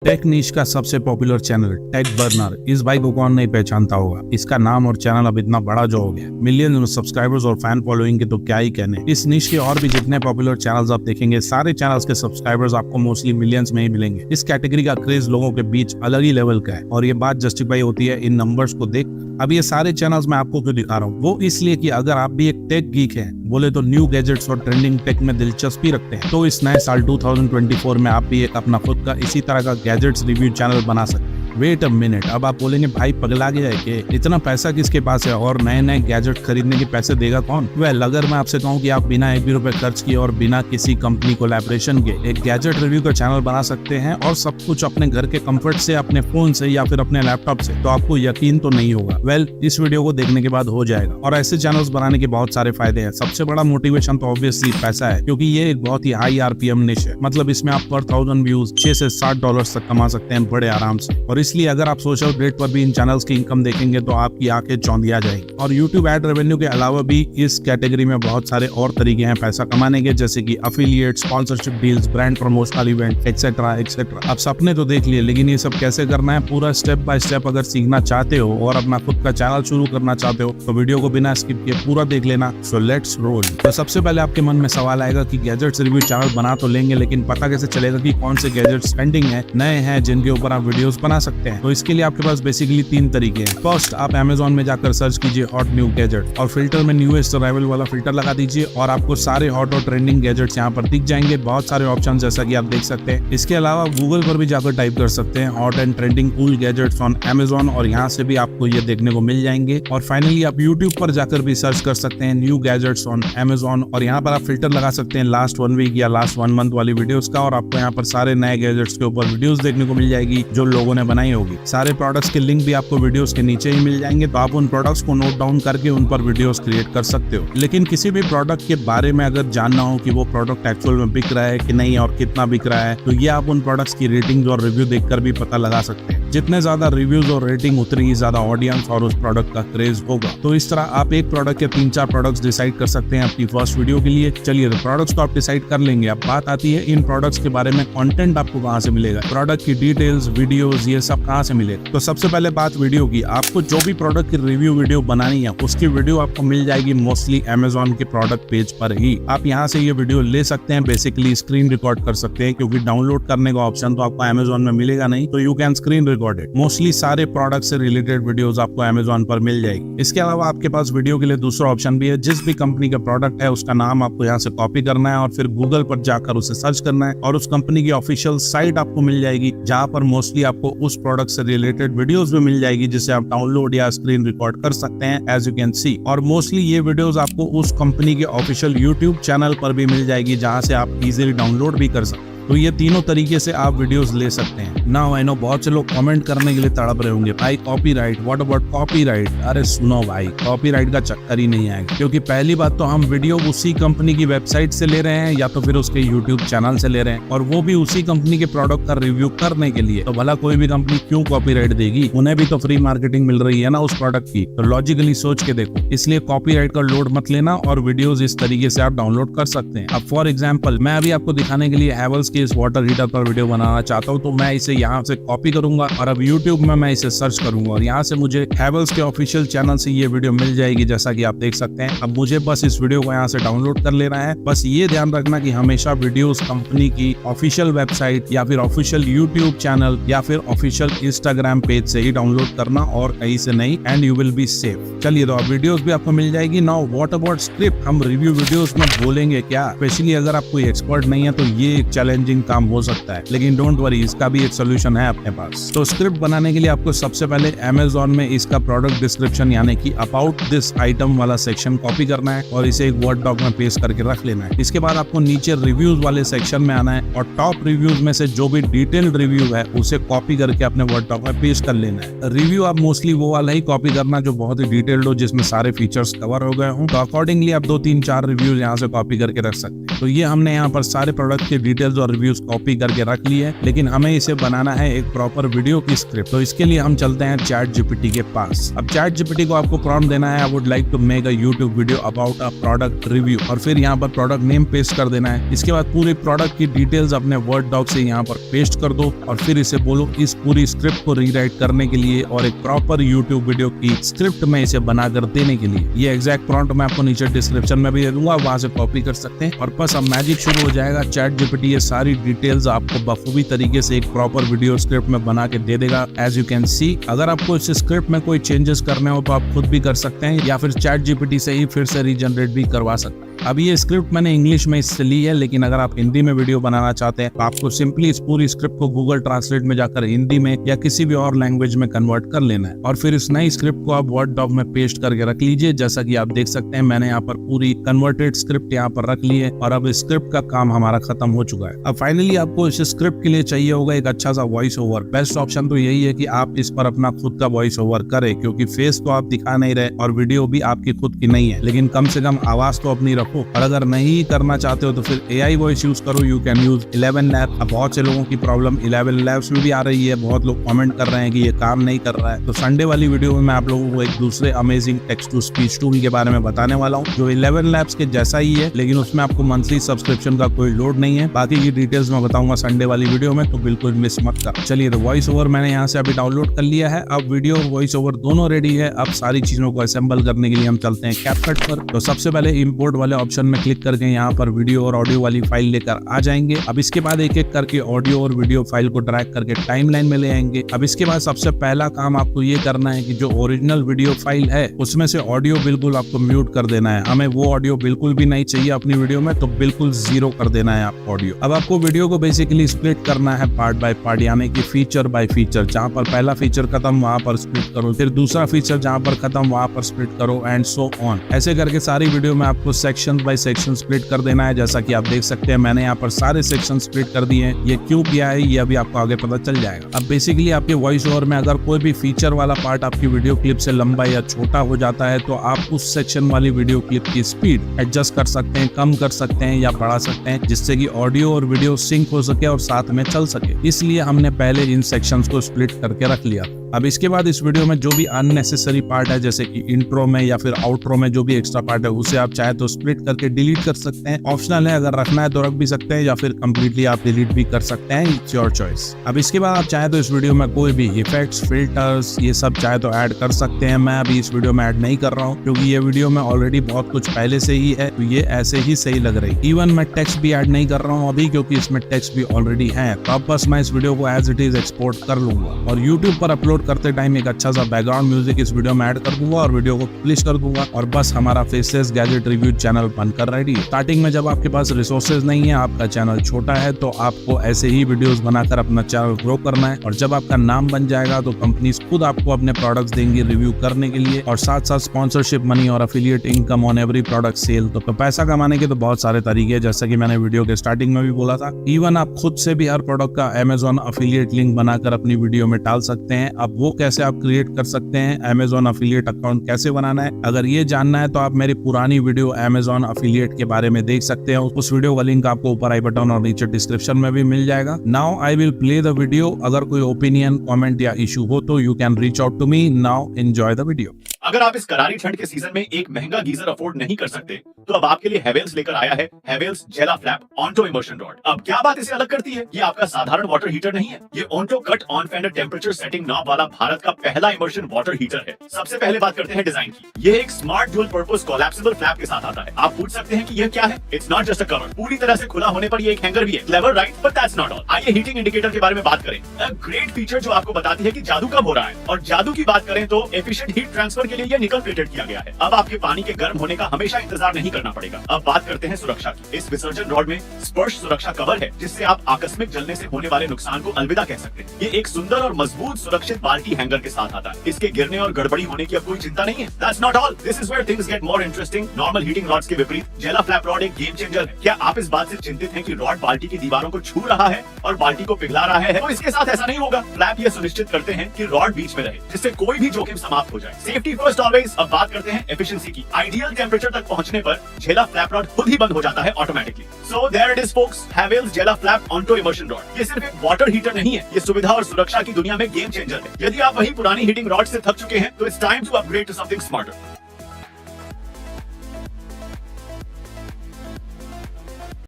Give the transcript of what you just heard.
Take नीश का सबसे popular channel take burner, इस भाई को कौन नहीं पहचानता होगा। इसका नाम और चैनल अब इतना बड़ा जो हो गया, मिलियंस में सब्सक्राइबर्स और फैन फॉलोइंग के तो क्या ही कहने। इस नीश के और भी जितने पॉपुलर चैनल्स आप देखेंगे, सारे चैनल्स के सब्सक्राइबर्स आपको मोस्टली मिलियंस में ही मिलेंगे। इस कैटेगरी का क्रेज लोगों के बीच अलग ही लेवल का है और ये बात जस्टिफाई होती है इन नंबर्स को देख। अब ये सारे चैनल्स मैं आपको क्यों दिखा रहा हूँ, वो इसलिए कि अगर आप भी एक टेक गीक हैं, बोले तो न्यू गैजेट्स और ट्रेंडिंग टेक में दिलचस्पी रखते हैं, तो इस नए साल 2024 में आप भी एक अपना खुद का इसी तरह का गैजेट्स रिव्यू चैनल बना सकते हैं। वेट अ मिनट, अब आप बोलेंगे भाई पगला गया है कि इतना पैसा किसके पास है और नए नए गैजेट खरीदने के पैसे देगा कौन। वेल, अगर मैं आपसे कहूं कि आप बिना एक भी रुपए खर्च किए और बिना किसी कंपनी कोलैबोरेशन के एक गैजेट रिव्यू का चैनल बना सकते हैं और सब कुछ अपने घर के कंफर्ट से, अपने फोन से या फिर अपने लैपटॉप से, तो आपको यकीन तो नहीं होगा। वेल, इस वीडियो को देखने के बाद हो जाएगा। और ऐसे चैनल्स बनाने के बहुत सारे फायदे हैं। सबसे बड़ा मोटिवेशन तो ऑब्वियसली पैसा है, क्योंकि ये एक बहुत ही हाई आरपीएम निश है। मतलब इसमें आप पर 1000 व्यूज $6 से $7 तक कमा सकते हैं बड़े आराम से। और इसलिए अगर आप सोशल ग्रेड पर भी इन चैनल्स की इनकम देखेंगे तो आपकी आंखें चौंधिया जाएंगी। और यूट्यूब एड रेवेन्यू के अलावा भी इस कैटेगरी में बहुत सारे और तरीके हैं पैसा कमाने के, जैसे कि affiliate, sponsorship deals, brand promotional event, etcetera etcetera. अब सपने तो देख लिए, लेकिन ये सब कैसे करना है पूरा स्टेप बाय स्टेप अगर सीखना चाहते हो और अपना खुद का चैनल शुरू करना चाहते हो तो वीडियो को बिना स्किप किए पूरा देख लेना। So let's roll. तो सबसे पहले आपके मन में सवाल आएगा कि गैजेट्स रिव्यू चैनल बना तो लेंगे, लेकिन पता कैसे चलेगा कि कौन से गैजेट्स ट्रेंडिंग है, नए हैं, जिनके ऊपर आप वीडियोस बना सकते हैं। तो इसके लिए आपके पास बेसिकली 3 तरीके हैं। फर्स्ट, आप Amazon में जाकर सर्च कीजिए हॉट न्यू गैजेट और फिल्टर में न्यूएस्ट अराइवल वाला फिल्टर लगा दीजिए और आपको सारे हॉट और ट्रेंडिंग गैजेट्स यहाँ पर दिख जाएंगे। बहुत सारे ऑप्शन जैसा कि आप देख सकते हैं। इसके अलावा गूगल पर भी जाकर टाइप कर सकते हैं hot and trending cool gadgets on Amazon और यहाँ से भी आपको ये देखने को मिल जाएंगे। और फाइनली आप यूट्यूब पर जाकर भी सर्च कर सकते हैं न्यू गैजेट्स ऑन Amazon और यहाँ पर आप फिल्टर लगा सकते हैं लास्ट 1 वीक या लास्ट 1 मंथ वाली वीडियोस का और आपको यहाँ पर सारे नए गैजेट्स के ऊपर वीडियोस देखने को मिल जाएगी जो लोगों ने बनाई होगी। सारे प्रोडक्ट्स के लिंक भी आपको वीडियोस के नीचे ही मिल जाएंगे, तो आप उन प्रोडक्ट्स को नोट डाउन करके उन पर वीडियोस क्रिएट कर सकते हो। लेकिन किसी भी प्रोडक्ट के बारे में अगर जानना हो कि वो प्रोडक्ट एक्चुअल में बिक रहा है कि नहीं और कितना बिक रहा है, तो ये आप उन प्रोडक्ट्स की रेटिंग और रिव्यू देखकर भी पता लगा सकते हैं। जितने ज्यादा रिव्यूज और रेटिंग उतनी ही ज्यादा ऑडियंस और उस प्रोडक्ट का क्रेज होगा। तो इस तरह आप एक प्रोडक्ट के 3-4 प्रोडक्ट्स डिसाइड कर सकते हैं अपनी फर्स्ट वीडियो के लिए। चलिए, तो प्रोडक्ट्स को आप डिसाइड कर लेंगे। अब बात आती है इन प्रोडक्ट्स के बारे में कंटेंट आपको कहाँ से मिलेगा, प्रोडक्ट की डिटेल्स, वीडियोस, ये सब कहाँ से मिलेगा। तो सबसे पहले बात वीडियो की। आपको जो भी प्रोडक्ट की रिव्यू वीडियो बनानी है उसकी वीडियो आपको मिल जाएगी मोस्टली Amazon के प्रोडक्ट पेज पर ही। आप यहाँ से ये वीडियो ले सकते हैं, बेसिकली स्क्रीन रिकॉर्ड कर सकते हैं, क्योंकि डाउनलोड करने का ऑप्शन तो आपको Amazon में मिलेगा नहीं, तो you can screen record it. Mostly सारे प्रोडक्ट से रिलेटेड वीडियोस आपको Amazon पर मिल जाएगी। इसके अलावा आपके पास वीडियो के लिए दूसरा ऑप्शन भी है। जिस भी कंपनी का प्रोडक्ट है उसका नाम आपको यहाँ से कॉपी करना है और फिर गूगल पर जाकर उसे सर्च करना है और उस कंपनी की ऑफिशियल साइट आपको मिल जाएगी, जहाँ पर मोस्टली आपको उस प्रोडक्ट से रिलेटेड वीडियोस भी मिल जाएगी, जिसे आप डाउनलोड या स्क्रीन रिकॉर्ड कर सकते हैं, एज यू कैन सी। और मोस्टली ये वीडियोस आपको उस कंपनी के ऑफिशियल यूट्यूब चैनल पर भी मिल जाएगी, जहां से आप इजीली डाउनलोड भी कर सकते हैं। तो ये तीनों तरीके से आप वीडियोस ले सकते हैं। नाउ आई नो बहुत से लोग कमेंट करने के लिए तड़प रहे होंगे, भाई कॉपीराइट, व्हाट अबाउट कॉपीराइट। अरे सुनो भाई, कॉपीराइट का चक्कर ही नहीं आएगा, क्योंकि पहली बात तो हम वीडियो उसी कंपनी की वेबसाइट से ले रहे हैं या तो फिर उसके यूट्यूब चैनल से ले रहे हैं, और वो भी उसी कंपनी के प्रोडक्ट का रिव्यू करने के लिए। तो भला कोई भी कंपनी क्यों कॉपीराइट देगी, उन्हें भी तो फ्री मार्केटिंग मिल रही है ना उस प्रोडक्ट की। तो लॉजिकली सोच के देखो, इसलिए कॉपीराइट का लोड मत लेना और वीडियोस इस तरीके से आप डाउनलोड कर सकते हैं। अब फॉर एग्जाम्पल, मैं अभी आपको दिखाने के लिए हैवेल्स के इस वाटर हीटर पर वीडियो बनाना चाहता हूं, तो मैं इसे यहाँ से कॉपी करूंगा और अब YouTube में मैं इसे सर्च करूंगा और यहाँ से मुझे हैवेल्स के ऑफिशियल चैनल से ये वीडियो मिल जाएगी, जैसा कि आप देख सकते हैं। अब मुझे बस इस वीडियो को यहाँ से डाउनलोड कर लेना है। बस ये ध्यान रखना कि हमेशा वीडियोस कंपनी की ऑफिशियल वेबसाइट या फिर ऑफिशियल YouTube चैनल या फिर ऑफिशियल Instagram पेज से ही डाउनलोड करना और कहीं से नहीं, and you will be safe. चलिए, तो अब वीडियोस भी आपको मिल जाएगी। नाउ व्हाट अबाउट स्क्रिप्ट, हम रिव्यू वीडियोस में बोलेंगे क्या, स्पेशली अगर आप कोई एक्सपर्ट नहीं है तो ये एक चैलेंजिंग काम हो सकता है, लेकिन डोंट वरी, इसका भी एक सोल्यूशन है अपने पास। तो स्क्रिप्ट बनाने के लिए आपको सबसे पहले Amazon में इसका प्रोडक्ट डिस्क्रिप्शन यानी कि अबाउट दिस आइटम वाला सेक्शन कॉपी करना है और इसे एक वर्ड डॉक में पेस्ट करके रख लेना है। इसके बाद आपको नीचे रिव्यूज वाले सेक्शन में आना है और टॉप रिव्यूज में से जो भी डिटेल्ड रिव्यू है उसे कॉपी करके अपने वर्ड डॉक में पेस्ट कर लेना है। रिव्यू आप मोस्टली वो वाला ही कॉपी करना जो बहुत ही डिटेल्ड हो, जिसमें सारे फीचर्स कवर हो गए हों। तो अकॉर्डिंगली आप 2-3-4 रिव्यूज यहाँ से कॉपी करके रख सकते हैं। तो ये हमने यहाँ पर सारे प्रोडक्ट के डिटेल्स और व्यूज कॉपी करके रख ली है, लेकिन हमें इसे बनाना है एक प्रॉपर वीडियो की स्क्रिप्ट। तो इसके लिए हम चलते हैं चैट जीपीटी के पास। अब चैट जीपीटी को आपको प्रॉम्प्ट देना है, I would like to make a YouTube video about a product review, और फिर यहाँ पर प्रोडक्ट नेम पेस्ट कर देना है। इसके बाद पूरी प्रोडक्ट की डिटेल्स अपने वर्ड डॉक से यहाँ पर पेस्ट कर दो और फिर इसे बोलो इस पूरी स्क्रिप्ट को रीराइट करने के लिए और एक प्रॉपर यूट्यूब वीडियो की स्क्रिप्ट में इसे बनाकर देने के लिए। ये एग्जैक्ट प्रॉम्प्ट मैं आपको नीचे डिस्क्रिप्शन में भी दे दूंगा, वहां से कॉपी कर सकते हैं और बस अब मैजिक शुरू हो जाएगा। चैट जीपीटी ये सारी डिटेल्स आपको बखूबी तरीके से एक प्रॉपर वीडियो स्क्रिप्ट में बना के दे देगा। एज यू कैन सी, अगर आपको इस स्क्रिप्ट में कोई चेंजेस करने हो तो आप खुद भी कर सकते हैं या फिर चैट जीपीटी से ही फिर से रीजनरेट भी करवा सकते हैं। अब ये स्क्रिप्ट मैंने इंग्लिश में इससे ली है, लेकिन अगर आप हिंदी में वीडियो बनाना चाहते हैं तो आपको सिंपली इस पूरी स्क्रिप्ट को गूगल ट्रांसलेट में जाकर हिंदी में या किसी भी और लैंग्वेज में कन्वर्ट कर लेना है और फिर इस नई स्क्रिप्ट को आप वर्ड डॉक में पेस्ट करके रख लीजिए। जैसा कि आप देख सकते हैं मैंने यहाँ पर पूरी कन्वर्टेड स्क्रिप्ट यहाँ पर रख ली है और अब इस स्क्रिप्ट का काम हमारा खत्म हो चुका है। अब फाइनली आपको इस स्क्रिप्ट के लिए चाहिए होगा एक अच्छा सा वॉइस ओवर। बेस्ट ऑप्शन तो यही है कि आप इस पर अपना खुद का वॉइस ओवर करें, क्योंकि फेस तो आप दिखा नहीं रहे और वीडियो भी आपकी खुद की नहीं है, लेकिन कम से कम आवाज तो अपनी रखो। और अगर नहीं करना चाहते हो तो फिर AI वॉइस यूज करो। You can use 11 lab. अब बहुत से लोगों की प्रॉब्लम 11 लैब्स में भी आ रही है, बहुत लोग कमेंट कर रहे हैं कि ये काम नहीं कर रहा है। तो संडे वाली वीडियो में मैं आप लोगों को एक दूसरे amazing text to speech tool के बारे में बताने वाला हूँ जो 11 लैब्स के जैसा ही है, लेकिन उसमें आपको मंथली सब्सक्रिप्शन का कोई लोड नहीं है। बाकी की डिटेल्स मैं बताऊंगा संडे वाली वीडियो में, तो बिल्कुल मिस मत कर। चलिए, तो वॉइस ओवर मैंने यहाँ से अभी डाउनलोड कर लिया है। अब वीडियो और वॉइस ओवर दोनों रेडी है। अब सारी चीजों को असेंबल करने के लिए हम चलते हैं कैपकट पर। तो सबसे पहले इंपोर्ट वाले ऑप्शन में क्लिक करके यहाँ पर वीडियो और ऑडियो वाली फाइल लेकर आ जाएंगे। अब इसके बाद एक एक करके ऑडियो और वीडियो फाइल को ड्रैग करके टाइमलाइन में ले आएंगे। अब इसके बाद सबसे पहला काम आपको ये करना है कि जो ओरिजिनल वीडियो फाइल है उसमें से ऑडियो बिल्कुल आपको म्यूट कर देना है। हमें वो ऑडियो बिल्कुल भी नहीं चाहिए अपनी वीडियो में, तो बिल्कुल 0 कर देना है आपको ऑडियो। अब आपको वीडियो को बेसिकली स्प्लिट करना है पार्ट बाय पार्ट, यानी कि फीचर बाय फीचर। जहाँ पर पहला फीचर खत्म वहां पर स्प्लिट करो, फिर दूसरा फीचर जहाँ पर खत्म वहां पर स्प्लिट करो, एंड सो ऑन। ऐसे करके सारी वीडियो में आपको सेक्शन बाय सेक्शन स्प्लिट कर देना है। जैसा कि आप देख सकते हैं मैंने यहाँ पर सारे सेक्शन स्प्लिट कर दिए हैं। ये क्यों किया है ये अभी आपको आगे पता चल जाएगा। अब बेसिकली आपके वॉइस ओवर में अगर कोई भी फीचर वाला पार्ट आपकी वीडियो क्लिप से लंबा या छोटा हो जाता है तो आप उस सेक्शन वाली वीडियो क्लिप की स्पीड एडजस्ट कर सकते हैं, कम कर सकते हैं या बढ़ा सकते हैं, जिससे कि ऑडियो और वीडियो सिंक हो सके और साथ में चल सके। इसलिए हमने पहले इन सेक्शंस को स्प्लिट करके रख लिया। अब इसके बाद इस वीडियो में जो भी अननेसेसरी पार्ट है, जैसे कि इंट्रो में या फिर आउट्रो में जो भी एक्स्ट्रा पार्ट है, उसे आप चाहे तो स्प्लिट करके डिलीट कर सकते हैं। ऑप्शनल है, अगर रखना है तो रख भी सकते हैं या फिर कंप्लीटली आप डिलीट भी कर सकते हैं, इट्स योर चॉइस। अब इसके बाद आप चाहे तो इस वीडियो में कोई भी इफेक्ट्स, फिल्टर्स, ये सब चाहे तो ऐड कर सकते हैं। मैं अभी इस वीडियो में ऐड नहीं कर रहा हूँ क्योंकि ये वीडियो में ऑलरेडी बहुत कुछ पहले से ही है, तो ये ऐसे ही सही लग रही। इवन मैं टेक्स्ट भी ऐड नहीं कर रहा हूँ अभी, क्योंकि इसमें टेक्स्ट भी ऑलरेडी है। तो अब बस मैं इस वीडियो को एज इट इज एक्सपोर्ट कर लूंगा और यूट्यूब पर अपलोड करते टाइम एक अच्छा सा बैकग्राउंड म्यूजिक इस वीडियो में ऐड कर दूंगा और वीडियो को पब्लिश कर दूंगा और बस हमारा फेसलेस गैजेट रिव्यू चैनल बनकर रेडी है। स्टार्टिंग में जब आपके पास रिसोर्सेज नहीं है, आपका चैनल छोटा है, तो आपको ऐसे ही वीडियोस बनाकर अपना चैनल ग्रो करना है और जब आपका नाम बन जाएगा तो कंपनीज खुद आपको अपने प्रोडक्ट्स देंगी रिव्यू करने के लिए और साथ साथ स्पॉन्सरशिप मनी और affiliate income on every product sale. तो पैसा कमाने के तो बहुत सारे तरीके हैं, जैसा कि मैंने वीडियो के स्टार्टिंग में भी बोला था। इवन आप खुद से भी हर प्रोडक्ट का Amazon अफिलिएट लिंक बनाकर अपनी वीडियो में डाल सकते हैं। अब वो कैसे आप क्रिएट कर सकते हैं, Amazon अफिलिएट अकाउंट कैसे बनाना है, अगर ये जानना है तो आप मेरी पुरानी वीडियो Amazon अफिलिएट के बारे में देख सकते हैं। उस वीडियो का लिंक आपको ऊपर आई बटन और नीचे डिस्क्रिप्शन में भी मिल जाएगा। Now I will play the video. अगर कोई ओपिनियन, कमेंट या इशू हो तो you can reach out to me. Now enjoy the video. अगर आप इस करारी ठंड के सीजन में एक महंगा गीजर अफोर्ड नहीं कर सकते तो अब आपके लिए हेवेल्स लेकर आया है हेवेल्स जेला फ्लैप ऑन्टो इमर्शन रॉड। अब क्या बात इसे अलग करती है, ये आपका साधारण वाटर हीटर नहीं है, ये onto cut on fender temperature setting knob वाला भारत का पहला इमर्शन वाटर हीटर है। सबसे पहले बात करते हैं डिजाइन की। ये एक smart dual purpose collapsible flap के साथ आता है। आप पूछ सकते हैं कि यह क्या है। It's not just a cover, पूरी तरह से खुला होने पर ये एक हैंगर भी है। Clever right, but that's not all. आइए हीटिंग इंडिकेटर के बारे में बात करें। अ ग्रेट फीचर जो आपको बताती है कि जादू कब हो रहा है। और जादू की बात करें तो एफिशिएंट हीट ट्रांसफर के लिए ये निकल प्लेटेड किया गया है। अब आपके पानी के गर्म होने का हमेशा इंतजार नहीं करना पड़ेगा। अब बात करते हैं सुरक्षा की। इस विसर्जन रॉड में स्पर्श सुरक्षा कवर है, जिससे आप आकस्मिक जलने से होने वाले नुकसान को अलविदा कह सकते हैं। ये एक सुंदर और मजबूत सुरक्षित बाल्टी हैंगर के साथ आता है। इसके गिरने और गड़बड़ी होने की अब कोई चिंता नहीं है। That's not all. This is where things get more interesting. Normal heating rods के विपरीत जेला फ्लैप रॉड एक गेम चेंजर है। क्या आप इस बात से चिंतित हैं कि रॉड बाल्टी की दीवारों को छू रहा है और बाल्टी को पिघला रहा है? तो इसके साथ ऐसा नहीं होगा। फ्लैप ये सुनिश्चित करते हैं कि रॉड बीच में रहे, जिससे कोई भी जोखिम समाप्त हो जाए। Safety first always. अब बात करते हैं एफिशिएंसी की। आइडियल टेम्परेचर तक पहुंचने पर झेला फ्लैप रॉड खुद ही बंद हो जाता है automatically. So there it is folks, Havells जेला फ्लैप ऑन्टो इमर्शन रॉड। ये सिर्फ एक वाटर हीटर नहीं है, ये सुविधा और सुरक्षा की दुनिया में गेम चेंजर है। यदि आप वही पुरानी हीटिंग रॉड से थक चुके हैं तो it's time to upgrade to something smarter.